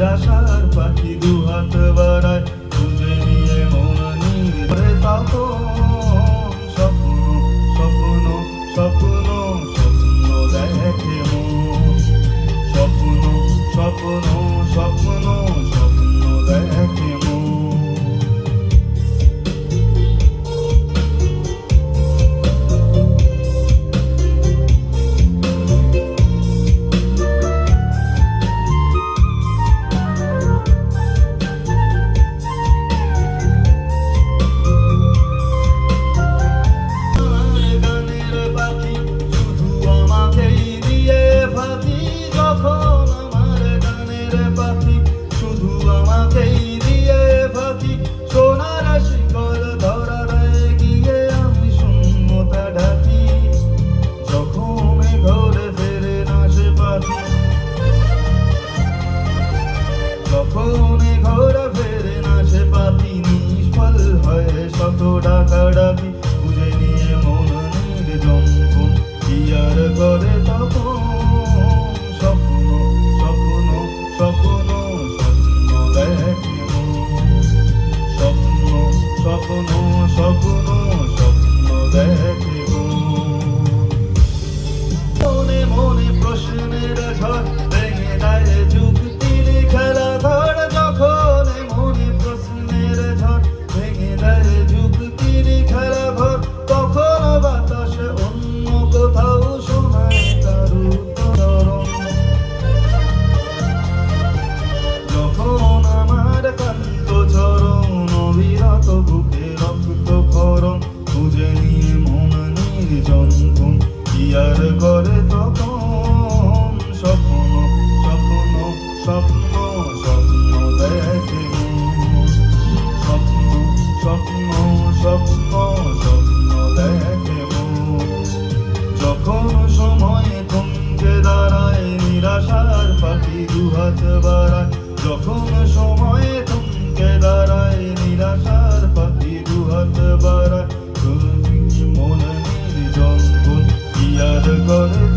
নিরাশার পাখি দুহাত বাড়ায় খুঁজে নিয়ে মন নিয়ে তখন স্বপ্ন স্বপ্ন স্বপ্ন স্বপ্ন দেখে মন স্বপ্ন স্বপ্ন স্বপ্ন স্বপ্ন দেখে মন। যখনই ঘোরা ফেরে না সে পাখি নিষ্ফল হয়ে শত ডাকাডাকি খুঁজে নিয়ে মন নির্জনকুন কি আর করে তখন স্বপ্ন স্বপ্ন স্বপ্ন স্বপ্ন দেখে স্বপ্ন স্বপ্ন স্বপ্ন স্বপ্ন দেখে মনে মনে প্রশ্নের ঝড় ভেঙে দেয় যুক্তির খেলা ধর যখন মনে প্রশ্নের ঝড় ভেঙে দেয় যুক্তির খেলা ঘর তখন বাতাসে অন্য কোথাও শোনায় তার উত্তরণ যখন আমার কান্ত চরণ অবিরত বুকে রক্ত ক্ষরণ খুঁজে নিয়ে মন নির্জনকুন কি আর করে তখন স্বপ্ন স্বপ্ন স্বপ্ন স্বপ্ন দেখে স্বপ্ন স্বপ্ন স্বপ্ন স্বপ্ন দেখে যখন সময়ে থমকে দাঁড়ায় নিরাশার পাখি দুহাত বাড়ায় যখন সময়ে থমকে দাঁড়ায় নিরাশার পাখি দুহাত বাড়ায় মন নির্জনকুন কি আর করে